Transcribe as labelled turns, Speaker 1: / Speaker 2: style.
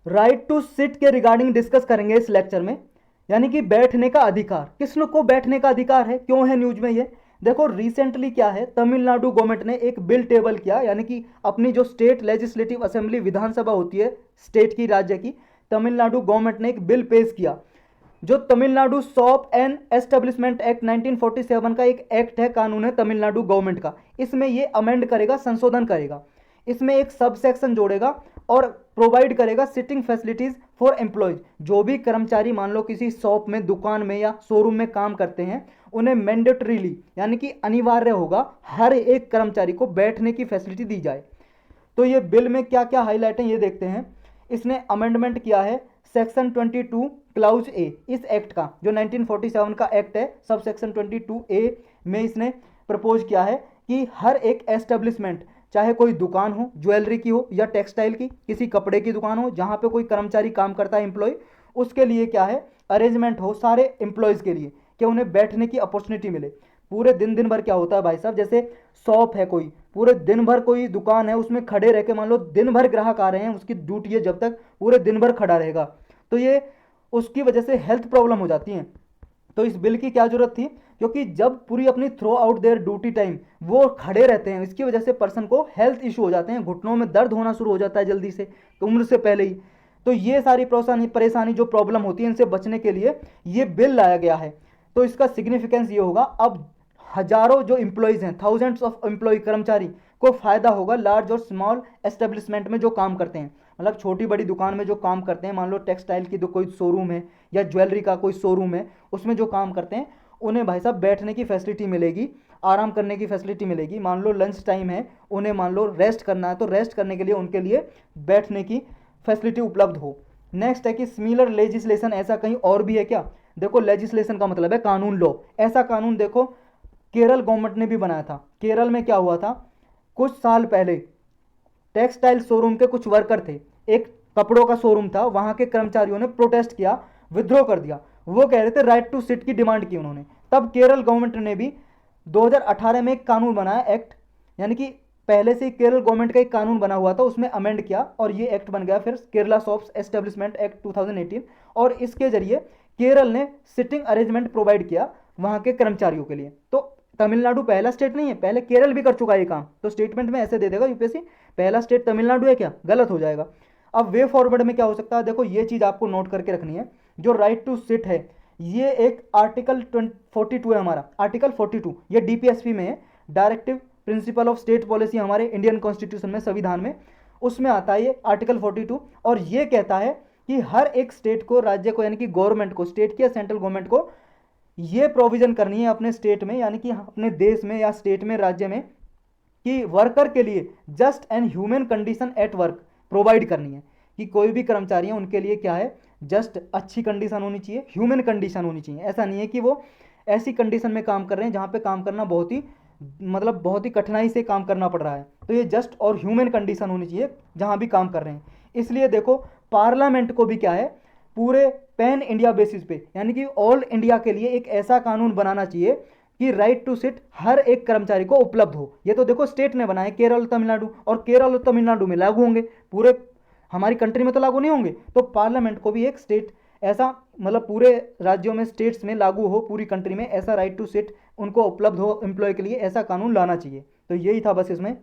Speaker 1: Right to sit के regarding discuss करेंगे इस लेक्चर में, यानी कि बैठने का अधिकार। किस को बैठने का अधिकार है, क्यों है न्यूज में ये? देखो रिसेंटली क्या है, तमिलनाडु गवर्नमेंट ने एक बिल टेबल किया, यानी कि अपनी जो स्टेट लेजिस्लेटिव असेंबली विधानसभा होती है स्टेट की, राज्य की, तमिलनाडु गवर्नमेंट ने एक बिल पेश किया जो Tamil Nadu shop and establishment act 1947 का एक एक्ट है, कानून है तमिलनाडु गवर्नमेंट का। इसमें ये अमेंड करेगा, संशोधन करेगा, इसमें एक सब सेक्शन जोड़ेगा और प्रोवाइड करेगा सिटिंग फैसिलिटीज फॉर एम्प्लॉयज। जो भी कर्मचारी मान लो किसी शॉप में, दुकान में या शोरूम में काम करते हैं, उन्हें मैंडेटरीली यानी कि अनिवार्य होगा हर एक कर्मचारी को बैठने की फैसिलिटी दी जाए। तो ये बिल में क्या क्या हाईलाइट है ये देखते हैं। इसने अमेंडमेंट किया है सेक्शन 22 क्लाउज ए इस एक्ट का, जो 1947 का एक्ट है, सब सेक्शन 22A में इसने प्रपोज किया है कि हर एक एस्टेब्लिशमेंट, चाहे कोई दुकान हो ज्वेलरी की हो या टेक्सटाइल की, किसी कपड़े की दुकान हो, जहाँ पे कोई कर्मचारी काम करता है एम्प्लॉय, उसके लिए क्या है अरेंजमेंट हो सारे एम्प्लॉयज़ के लिए कि उन्हें बैठने की अपॉर्चुनिटी मिले। पूरे दिन भर क्या होता है भाई साहब, जैसे शॉप है कोई, पूरे दिन भर कोई दुकान है, उसमें खड़े रह के मान लो दिन भर ग्राहक आ रहे हैं, उसकी ड्यूटी है जब तक पूरे दिन भर खड़ा रहेगा, तो ये उसकी वजह से हेल्थ प्रॉब्लम हो जाती है। तो इस बिल की क्या जरूरत थी, क्योंकि जब पूरी अपनी through out there duty time वो खड़े रहते हैं, इसकी वजह से पर्सन को हेल्थ इशू हो जाते हैं, घुटनों में दर्द होना शुरू हो जाता है जल्दी से, उम्र से पहले ही। तो ये सारी परेशानी जो प्रॉब्लम होती है, इनसे बचने के लिए ये बिल लाया गया है। तो इसका सिग्निफिकेंस ये होगा, अब हजारों जो एम्प्लॉयज़ हैं, थाउजेंड्स ऑफ एम्प्लॉय कर्मचारी को फायदा होगा लार्ज और स्मॉल एस्टेब्लिशमेंट में जो काम करते हैं, मतलब छोटी बड़ी दुकान में जो काम करते हैं, मान लो टेक्सटाइल की तो कोई शोरूम है या ज्वेलरी का कोई शोरूम है, उसमें जो काम करते हैं उन्हें भाई साहब बैठने की फैसिलिटी मिलेगी, आराम करने की फैसिलिटी मिलेगी। मान लो लंच टाइम है, उन्हें मान लो रेस्ट करना है, तो रेस्ट करने के लिए उनके लिए बैठने की फैसिलिटी उपलब्ध हो। नेक्स्ट है कि सिमिलर लेजिस्लेशन ऐसा कहीं और भी है क्या? देखो लेजिस्लेशन का मतलब है कानून, लो। ऐसा कानून देखो केरल गवर्नमेंट ने भी बनाया था। केरल में क्या हुआ था, कुछ साल पहले टेक्सटाइल शोरूम के कुछ वर्कर थे, एक कपड़ों का शोरूम था, वहां के कर्मचारियों ने प्रोटेस्ट किया, विद्रोह कर दिया, वो कह रहे थे राइट टू सिट की डिमांड की उन्होंने। तब केरल गवर्नमेंट ने भी 2018 में एक कानून बनाया, एक्ट, यानी कि पहले से केरल गवर्नमेंट का एक कानून बना हुआ था, उसमें अमेंड किया और ये एक्ट बन गया फिर केरला शॉप्स एस्टेब्लिशमेंट एक्ट 2018। और इसके जरिए केरल ने सिटिंग अरेंजमेंट प्रोवाइड किया वहां के कर्मचारियों के लिए। तो तमिलनाडु पहला स्टेट नहीं है, पहले केरल भी कर चुका है ये काम, तो स्टेटमेंट में ऐसे दे देगा यूपीएससी, पहला स्टेट तमिलनाडु है क्या, गलत हो जाएगा। अब वे फॉरवर्ड में क्या हो सकता है, देखो ये चीज़ आपको नोट करके रखनी है, जो राइट टू सिट है ये एक आर्टिकल 42 है हमारा, आर्टिकल 42 ये डीपीएसपी में है, directive principle of state policy हमारे इंडियन कॉन्स्टिट्यूशन में, संविधान में, उसमें आता है ये आर्टिकल 42। और ये कहता है कि हर एक स्टेट को, राज्य को, यानी कि गवर्नमेंट को, स्टेट की या सेंट्रल गवर्नमेंट को ये प्रोविजन करनी है अपने स्टेट में, यानी कि अपने देश में या स्टेट में, राज्य में, कि वर्कर के लिए just and human condition at work provide करनी है, कि कोई भी कर्मचारी हैं उनके लिए क्या है, जस्ट अच्छी कंडीशन होनी चाहिए, ह्यूमन कंडीशन होनी चाहिए। ऐसा नहीं है कि वो ऐसी कंडीशन में काम कर रहे हैं जहाँ पे काम करना बहुत ही, मतलब बहुत ही कठिनाई से काम करना पड़ रहा है, तो ये जस्ट और ह्यूमन कंडीशन होनी चाहिए जहाँ भी काम कर रहे हैं। इसलिए देखो पार्लियामेंट को भी क्या है, पूरे पैन इंडिया बेसिस पे, यानी कि ऑल इंडिया के लिए एक ऐसा कानून बनाना चाहिए कि राइट टू सिट हर एक कर्मचारी को उपलब्ध हो। ये तो देखो स्टेट ने बनाया केरल तमिलनाडु, और केरल और तमिलनाडु में लागू होंगे, पूरे हमारी कंट्री में तो लागू नहीं होंगे। तो पार्लियामेंट को भी एक स्टेट ऐसा, मतलब पूरे राज्यों में, स्टेट्स में लागू हो, पूरी कंट्री में ऐसा राइट टू सिट उनको उपलब्ध हो एम्प्लॉय के लिए, ऐसा कानून लाना चाहिए। तो यही था बस इसमें